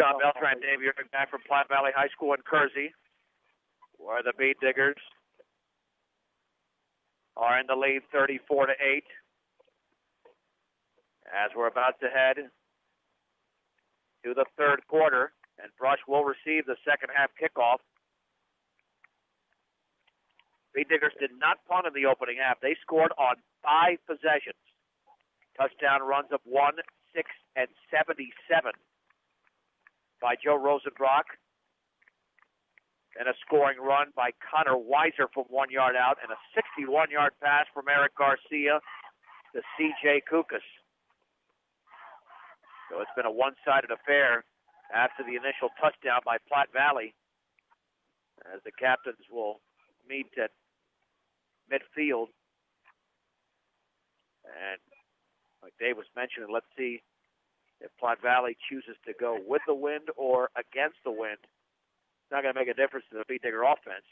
John Beltran, Dave Ewing back from Platte Valley High School in Kersey, where the Beat Diggers are in the lead 34-8. As we're about to head to the third quarter, and Brush will receive the second half kickoff. Beat Diggers did not punt in the opening half. They scored on 5 possessions. Touchdown runs of 1, 6, and 77 by Joe Rosenbrock. And a scoring run by Connor Weiser from 1 yard out, and a 61-yard pass from Eric Garcia to C.J. Kukas. So it's been a one-sided affair after the initial touchdown by Platte Valley, as the captains will meet at midfield. And like Dave was mentioning, let's see if Platte Valley chooses to go with the wind or against the wind. It's not going to make a difference to the Beat Digger offense.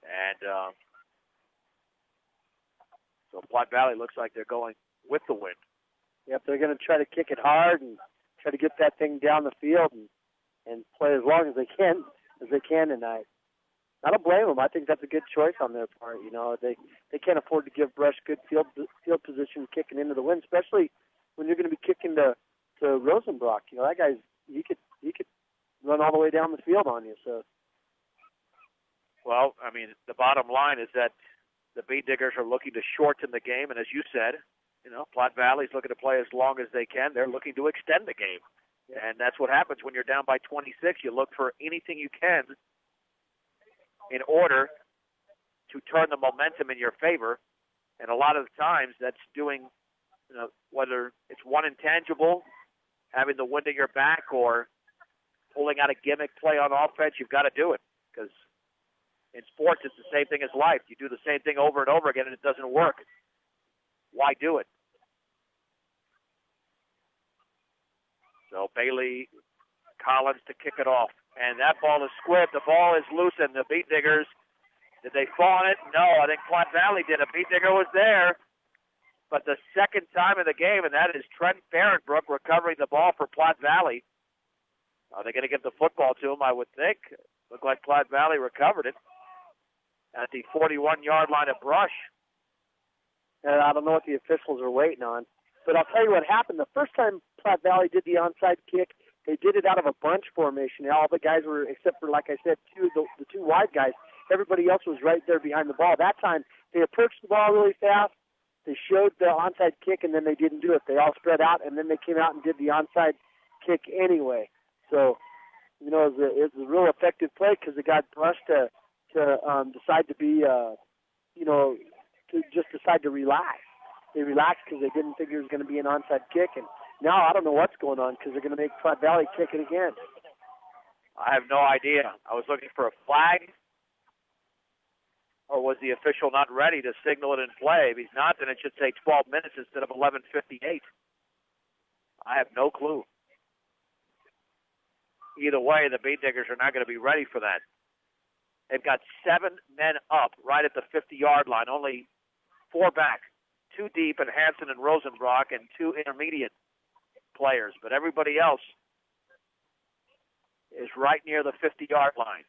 And so Platte Valley looks like they're going with the wind. Yep, they're going to try to kick it hard and try to get that thing down the field and play as long as they can tonight. I don't blame them. I think that's a good choice on their part. You know, they can't afford to give Brush good field position kicking into the wind, especially when you're going to be kicking to Rosenbrock. You know, that guy's he could run all the way down the field on you. So, well, I mean, the bottom line is that the Beat Diggers are looking to shorten the game, and as you said, you know, Platte Valley's looking to play as long as they can. They're looking to extend the game. Yeah. And that's what happens when you're down by 26. You look for anything you can in order to turn the momentum in your favor. And a lot of the times that's doing, you know, whether it's one intangible, having the wind at your back, or pulling out a gimmick play on offense, you've got to do it. Because in sports, it's the same thing as life. You do the same thing over and over again and it doesn't work. Why do it? So Bailey Collins to kick it off. And that ball is squibbed. The ball is loose, and the Beat Diggers, did they fall on it? No, I think Platte Valley did. A Beat Digger was there. But the second time in the game, and that is Trent Barrenbrook recovering the ball for Platte Valley. Are they going to give the football to him? I would think. Looked like Platte Valley recovered it at the 41-yard line of Brush. And I don't know what the officials are waiting on. But I'll tell you what happened. The first time Platte Valley did the onside kick, they did it out of a bunch formation. All the guys were, except for, like I said, the two wide guys, everybody else was right there behind the ball. That time, they approached the ball really fast. They showed the onside kick, and then they didn't do it. They all spread out, and then they came out and did the onside kick anyway. So, you know, it was a real effective play because it got Brush to decide to be, to just decide to relax. They relaxed because they didn't think it was going to be an onside kick, and now I don't know what's going on because they're going to make Platte Valley kick it again. I have no idea. I was looking for a flag, or was the official not ready to signal it in play? If he's not, then it should say 12 minutes instead of 11:58. I have no clue. Either way, the Beat Diggers are not going to be ready for that. They've got 7 men up right at the 50-yard line, only 4 back, 2 deep in Hanson and Rosenbrock, and 2 intermediate players. But everybody else is right near the 50-yard line.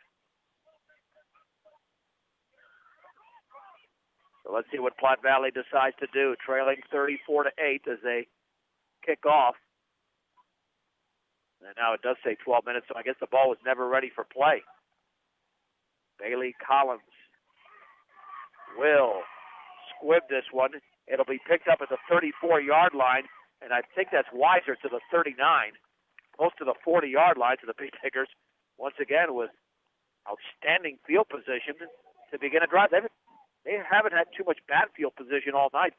So let's see what Platte Valley decides to do, trailing 34-8 as they kick off. And now it does say 12 minutes, so I guess the ball was never ready for play. Bailey Collins will squib this one. It'll be picked up at the 34-yard line, and I think that's Weiser to the 39, close to the 40-yard line to the Beat Diggers. Once again, with outstanding field position to begin a drive. They haven't had too much bad field position all night.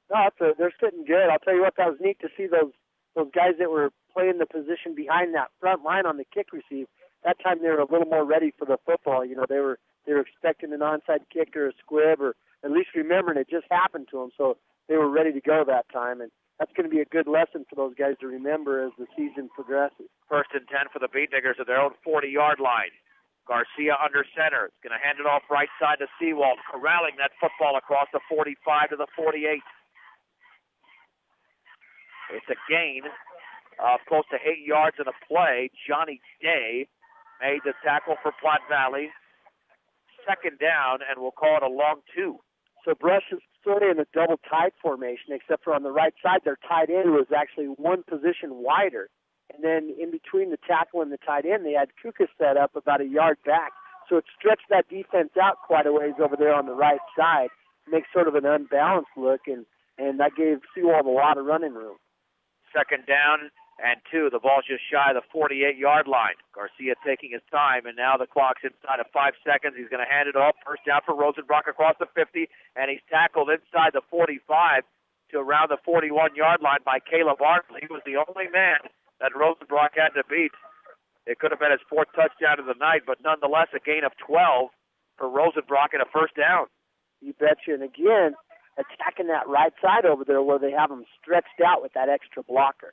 No, they're sitting good. I'll tell you what, that was neat to see those guys that were playing the position behind that front line on the kick receive. That time they were a little more ready for the football. You know, they were expecting an onside kick or a squib, or at least remembering it just happened to them. So they were ready to go that time, and that's going to be a good lesson for those guys to remember as the season progresses. 1st and 10 for the Beat Diggers at their own 40-yard line. Garcia under center. It's going to hand it off right side to Seawald, corralling that football across the 45 to the 48. It's a gain of close to 8 yards in a play. Johnny Day made the tackle for Platte Valley. Second down, and we'll call it a long 2. So Brush is sort of in a double tight formation, except for on the right side, their tight end was actually one position wider. And then in between the tackle and the tight end, they had Kuka set up about a yard back. So it stretched that defense out quite a ways over there on the right side, makes sort of an unbalanced look, and that gave Seawald a lot of running room. Second down and 2. The ball's just shy of the 48-yard line. Garcia taking his time, and now the clock's inside of 5 seconds. He's going to hand it off. First down for Rosenbrock across the 50, and he's tackled inside the 45 to around the 41-yard line by Caleb Arnold. He was the only man that Rosenbrock had to beat. It could have been his 4th touchdown of the night, but nonetheless a gain of 12 for Rosenbrock and a first down. You betcha. And again, attacking that right side over there where they have them stretched out with that extra blocker.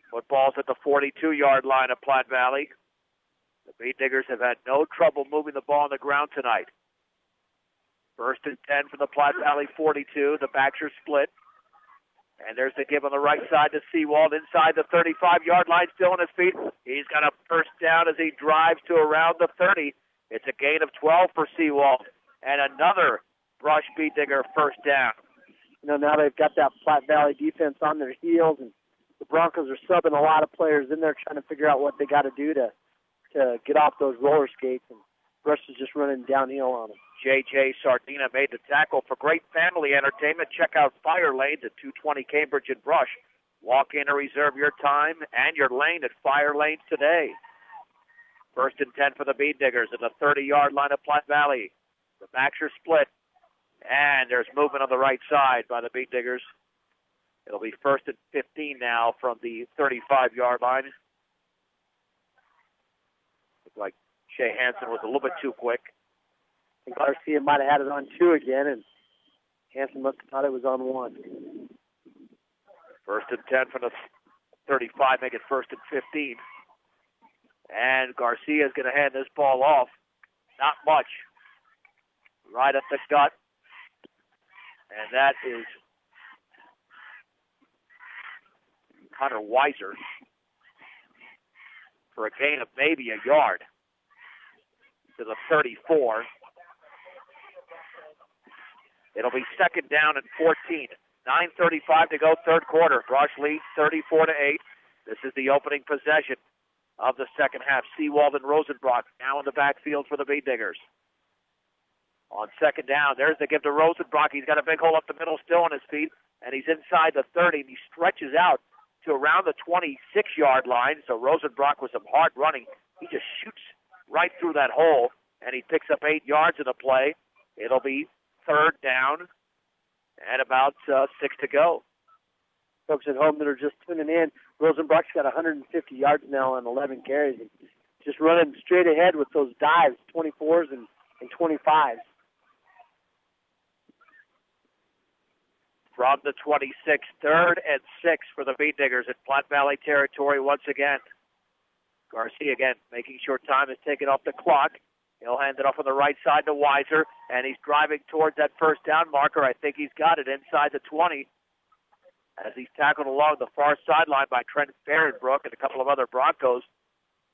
Football's at the 42-yard line of Platte Valley. The Beat Diggers have had no trouble moving the ball on the ground tonight. First and 10 from the Platte Valley 42. The backs are split. And there's the give on the right side to Seawald inside the 35-yard line, still on his feet. He's got a first down as he drives to around the 30. It's a gain of 12 for Seawald. And another Brush Beat Digger first down. Now they've got that Platte Valley defense on their heels, and the Broncos are subbing a lot of players in there trying to figure out what they got to do to get off those roller skates, and Brush is just running downhill on them. J.J. Sardina made the tackle. For great family entertainment, check out Fire Lanes at 220 Cambridge and Brush. Walk in or reserve your time and your lane at Fire Lanes today. First and 10 for the Bead Diggers at the 30-yard line of Platte Valley. The backs are split, and there's movement on the right side by the Bead Diggers. It'll be first and 15 now from the 35-yard line. Looked like Shea Hansen was a little bit too quick. I think Garcia might have had it on 2 again, and Hansen must have thought it was on 1. First and 10 from the 35, make it first and 15. And Garcia is going to hand this ball off. Not much. Right up the gut. And that is Hunter Weiser for a gain of maybe a yard to the 34. It'll be second down and 14. 9:35 to go, third quarter. Brush leads 34-8. This is the opening possession of the second half. Seawald and Rosenbrock now in the backfield for the Bead Diggers. On second down, there's the give to Rosenbrock. He's got a big hole up the middle still on his feet, and he's inside the 30, and he stretches out to around the 26-yard line. So Rosenbrock with some hard running, he just shoots right through that hole, and he picks up 8 yards in the play. It'll be third down and about 6 to go. Folks at home that are just tuning in, Rosenbrock's got 150 yards now on 11 carries. And just running straight ahead with those dives, 24s and 25s. From the 26, third and 6 for the Bead Diggers at Platte Valley territory once again. Garcia again making sure time is taken off the clock. He'll hand it off on the right side to Weiser, and he's driving towards that first down marker. I think he's got it inside the 20 as he's tackled along the far sideline by Trent Fahrenbrook and a couple of other Broncos.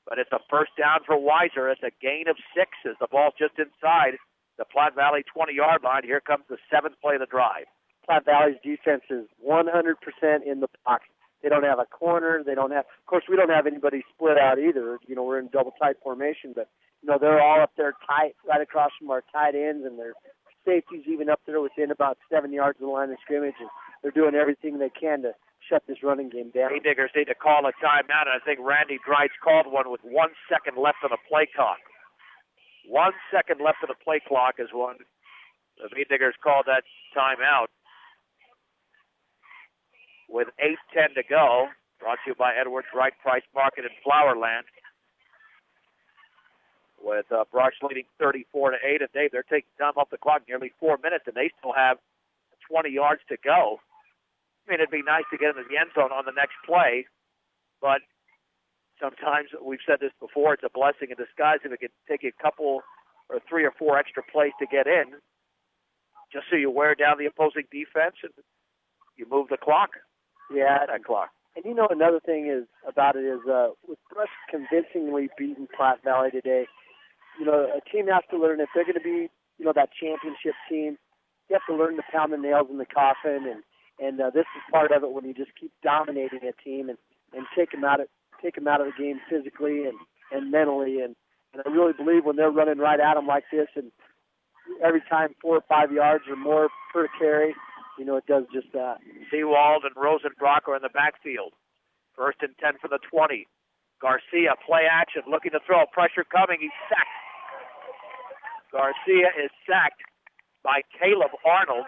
But it's a first down for Weiser. It's a gain of 6 as the ball's just inside the Platte Valley 20-yard line. Here comes the 7th play of the drive. Platte Valley's defense is 100% in the box. They don't have a corner. They don't have, of course, we don't have anybody split out either. You know, we're in double tight formation, but, you know, they're all up there tight, right across from our tight ends, and their safeties even up there within about 7 yards of the line of scrimmage, and they're doing everything they can to shut this running game down. Bead Diggers need to call a timeout, and I think Randy Dreitz called one with 1 second left on the play clock. 1 second left on the play clock is when the Bead Diggers called that timeout. With 8:10 to go, brought to you by Edwards Wright Price Market in Flowerland. With Brush leading 34-8, and Dave, they're taking time off the clock, nearly 4 minutes, and they still have 20 yards to go. I mean, it'd be nice to get into the end zone on the next play, but sometimes, we've said this before, it's a blessing in disguise if it can take you a couple or 3 or 4 extra plays to get in, just so you wear down the opposing defense and you move the clock. Yeah. That clock. And you know, another thing is about it is with Brush convincingly beating Platte Valley today, you know, a team has to learn if they're going to be, you know, that championship team. You have to learn to pound the nails in the coffin, and this is part of it when you just keep dominating a team and take them out of the game physically and mentally. And I really believe when they're running right at them like this, and every time 4 or 5 yards or more per carry, you know, it does just that. Seawald and Rosenbrock are in the backfield. 1st and 10 for the 20. Garcia, play action, looking to throw. Pressure coming. He's sacked. Garcia is sacked by Caleb Arnold.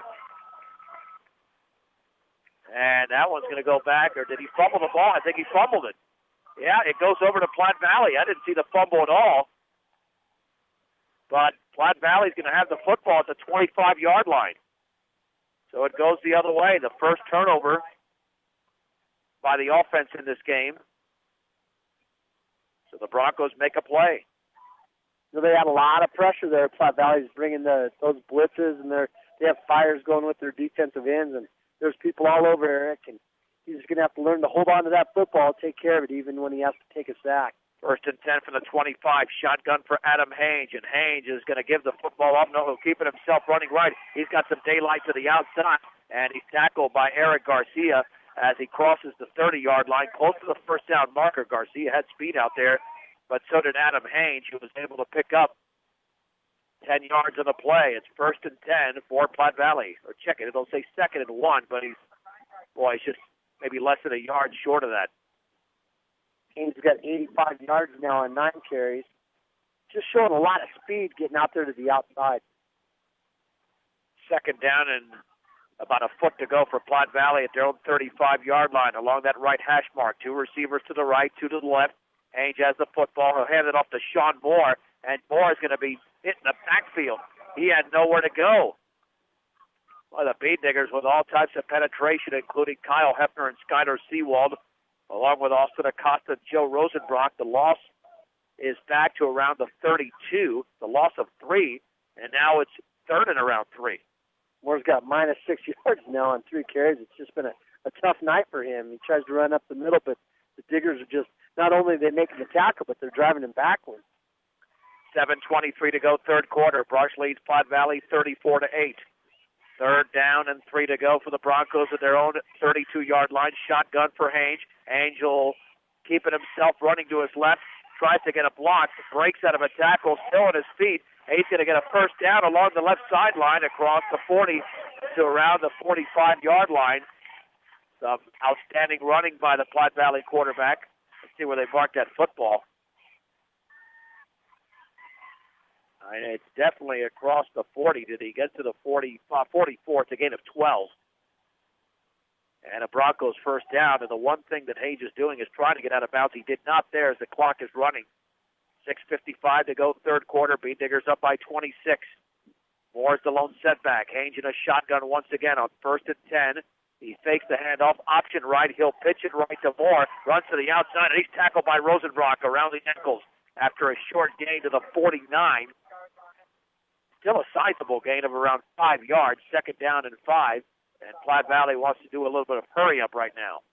And that one's going to go back. Or did he fumble the ball? I think he fumbled it. Yeah, it goes over to Platte Valley. I didn't see the fumble at all. But Platte Valley's going to have the football at the 25-yard line. So it goes the other way. The first turnover by the offense in this game. So the Broncos make a play. You know, they had a lot of pressure there. Platte Valley's bringing those blitzes, and they have fires going with their defensive ends, and there's people all over Eric, and he's going to have to learn to hold on to that football, take care of it, even when he has to take a sack. 1st and 10 from the 25. Shotgun for Adam Hange, and Hange is going to give the football up. No, he'll keep it himself running right. He's got some daylight to the outside, and he's tackled by Eric Garcia as he crosses the 30-yard line, close to the first down marker. Garcia had speed out there, but so did Adam Hange, who was able to pick up 10 yards on the play. It's 1st and 10 for Platte Valley. Or check it, it'll say 2nd and 1, but he's just maybe less than a yard short of that. Hange got 85 yards now on 9 carries. Just showing a lot of speed getting out there to the outside. 2nd down and about a foot to go for Platte Valley at their own 35-yard line along that right hash mark. 2 receivers to the right, 2 to the left. Hange has the football. He'll hand it off to Sean Moore, and Moore is going to be hit in the backfield. He had nowhere to go. Well, the Bead Diggers with all types of penetration, including Kyle Hefner and Skyler Seawald, along with Austin Acosta and Joe Rosenbrock. The loss is back to around the 32, the loss of 3, and now it's 3rd and around 3. Moore's got minus 6 yards now on 3 carries. It's just been a tough night for him. He tries to run up the middle, but the Diggers are just, not only are they making the tackle, but they're driving him backwards. 7:23 to go, 3rd quarter. Brush leads Platte Valley 34-8. 3rd down and 3 to go for the Broncos at their own 32-yard line. Shotgun for Hange. Angel keeping himself running to his left. Tries to get a block. Breaks out of a tackle. Still on his feet. He's going to get a first down along the left sideline across the 40 to around the 45-yard line. Some outstanding running by the Platte Valley quarterback. Let's see where they marked that football. It's definitely across the 40. Did he get to the 44? It's a gain of 12. And a Broncos first down. And the one thing that Hange is doing is trying to get out of bounds. He did not there as the clock is running. 6:55 to go, 3rd quarter. Bead Diggers up by 26. Moore's the lone setback. Hange in a shotgun once again on 1st and 10. He fakes the handoff, option right. He'll pitch it right to Moore. Runs to the outside, and he's tackled by Rosenbrock around the ankles after a short gain to the 49. Still a sizable gain of around 5 yards. 2nd down and 5. And Platte Valley wants to do a little bit of hurry up right now.